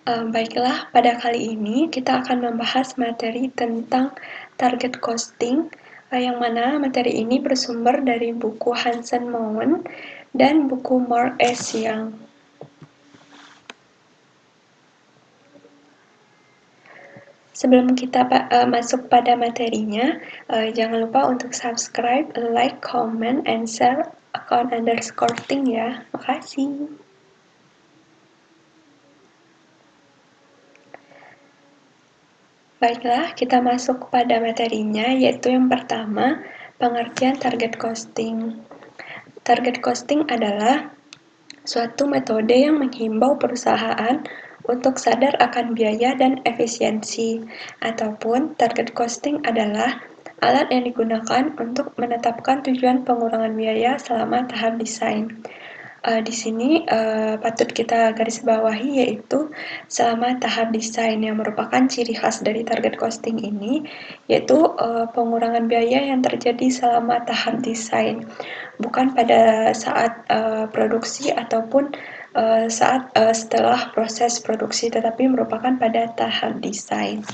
Baiklah, pada kali ini kita akan membahas materi tentang target costing, yang mana materi ini bersumber dari buku Hansen Moen dan buku Mark S. Young. Sebelum kita masuk pada materinya, jangan lupa untuk subscribe, like, comment, and share account_ting ya. Makasih. Baiklah, kita masuk pada materinya, yaitu yang pertama, pengertian target costing. Target costing adalah suatu metode yang menghimbau perusahaan untuk sadar akan biaya dan efisiensi, ataupun target costing adalah alat yang digunakan untuk menetapkan tujuan pengurangan biaya selama tahap desain. Di sini patut kita garis bawahi yaitu selama tahap desain, yang merupakan ciri khas dari target costing ini, yaitu pengurangan biaya yang terjadi selama tahap desain, bukan pada saat produksi ataupun saat setelah proses produksi, tetapi merupakan pada tahap desain.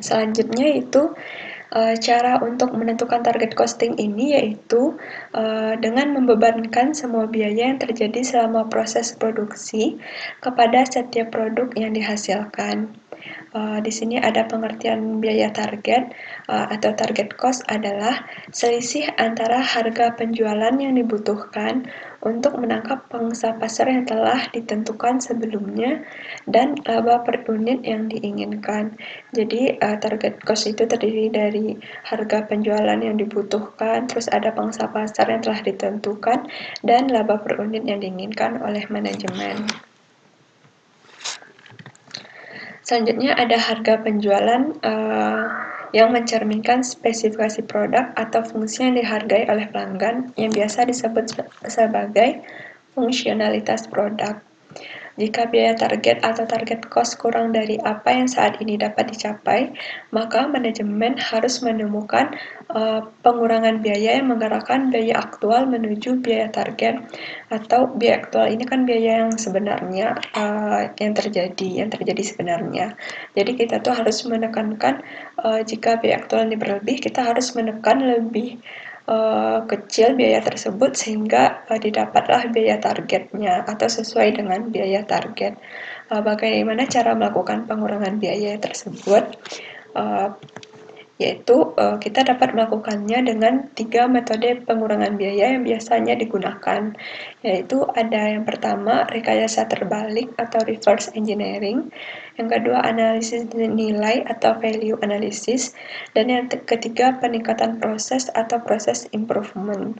Selanjutnya itu cara untuk menentukan target costing ini yaitu dengan membebankan semua biaya yang terjadi selama proses produksi kepada setiap produk yang dihasilkan. Di sini ada pengertian biaya target atau target cost adalah selisih antara harga penjualan yang dibutuhkan untuk menangkap pangsa pasar yang telah ditentukan sebelumnya dan laba per unit yang diinginkan. Jadi target cost itu terdiri dari harga penjualan yang dibutuhkan, terus ada pangsa pasar yang telah ditentukan, dan laba per unit yang diinginkan oleh manajemen. Selanjutnya ada harga penjualan yang mencerminkan spesifikasi produk atau fungsi yang dihargai oleh pelanggan, yang biasa disebut sebagai fungsionalitas produk. Jika biaya target atau target cost kurang dari apa yang saat ini dapat dicapai, maka manajemen harus menemukan pengurangan biaya yang menggerakkan biaya aktual menuju biaya target, atau biaya aktual ini kan biaya yang sebenarnya yang terjadi sebenarnya. Jadi kita tuh harus menekankan jika biaya aktual ini berlebih, kita harus menekan lebih kecil biaya tersebut sehingga didapatlah biaya targetnya atau sesuai dengan biaya target. Bagaimana cara melakukan pengurangan biaya tersebut? Yaitu kita dapat melakukannya dengan 3 metode pengurangan biaya yang biasanya digunakan, yaitu ada yang pertama rekayasa terbalik atau reverse engineering, yang kedua analisis nilai atau value analysis, dan yang ketiga peningkatan proses atau proses improvement.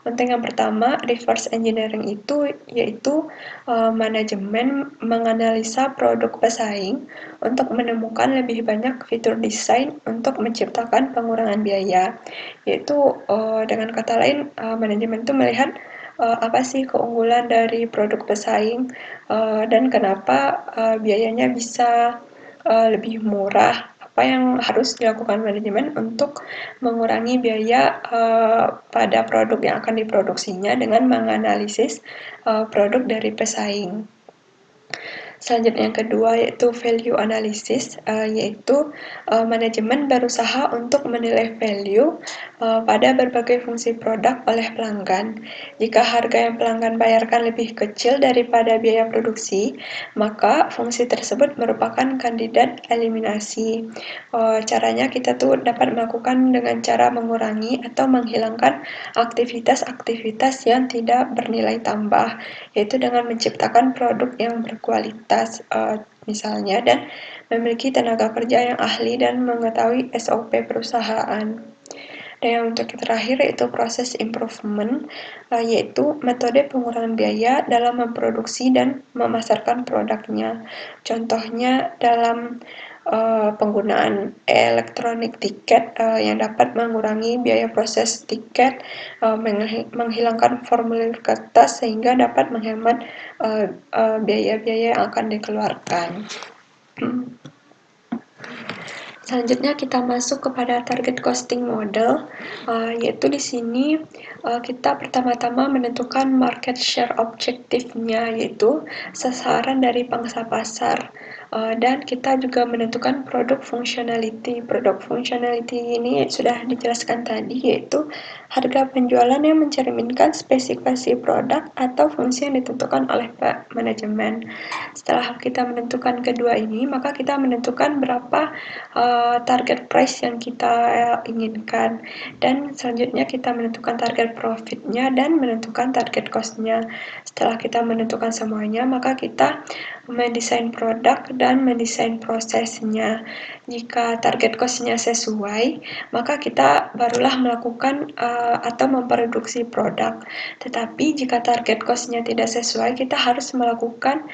Untuk yang pertama, reverse engineering itu yaitu manajemen menganalisa produk pesaing untuk menemukan lebih banyak fitur desain untuk menciptakan pengurangan biaya. Yaitu dengan kata lain, manajemen itu melihat apa sih keunggulan dari produk pesaing dan kenapa biayanya bisa lebih murah. Apa yang harus dilakukan manajemen untuk mengurangi biaya pada produk yang akan diproduksinya dengan menganalisis produk dari pesaing. Selanjutnya yang kedua yaitu value analysis, yaitu manajemen berusaha untuk menilai value pada berbagai fungsi produk oleh pelanggan. Jika harga yang pelanggan bayarkan lebih kecil daripada biaya produksi, maka fungsi tersebut merupakan kandidat eliminasi. Caranya kita tuh dapat melakukan dengan cara mengurangi atau menghilangkan aktivitas-aktivitas yang tidak bernilai tambah, yaitu dengan menciptakan produk yang berkualitas misalnya, dan memiliki tenaga kerja yang ahli dan mengetahui SOP perusahaan. Dan yang untuk terakhir yaitu proses improvement, yaitu metode pengurangan biaya dalam memproduksi dan memasarkan produknya. Contohnya dalam penggunaan elektronik tiket yang dapat mengurangi biaya proses tiket, menghilangkan formulir kertas sehingga dapat menghemat biaya-biaya yang akan dikeluarkan. Selanjutnya kita masuk kepada target costing model, yaitu di sini kita pertama-tama menentukan market share objektifnya, yaitu sasaran dari pangsa pasar, dan kita juga menentukan produk functionality. Produk functionality ini sudah dijelaskan tadi, yaitu harga penjualan yang mencerminkan spesifikasi produk atau fungsi yang ditentukan oleh manajemen. Setelah kita menentukan kedua ini, maka kita menentukan berapa target price yang kita inginkan, dan selanjutnya kita menentukan target profitnya dan menentukan target cost-nya. Setelah kita menentukan semuanya, maka kita mendesain produk dan mendesain prosesnya. Jika target cost-nya sesuai, maka kita barulah melakukan atau memproduksi produk. Tetapi jika target cost-nya tidak sesuai, kita harus melakukan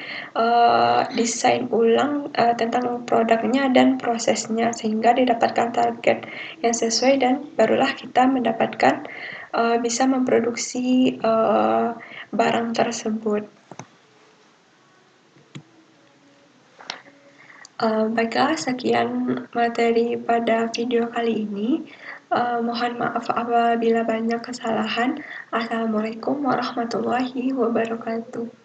desain ulang tentang produknya dan prosesnya sehingga didapatkan target yang sesuai, dan barulah kita mendapatkan bisa memproduksi barang tersebut. Baiklah, sekian materi pada video kali ini. Mohon maaf apabila banyak kesalahan. Assalamualaikum warahmatullahi wabarakatuh.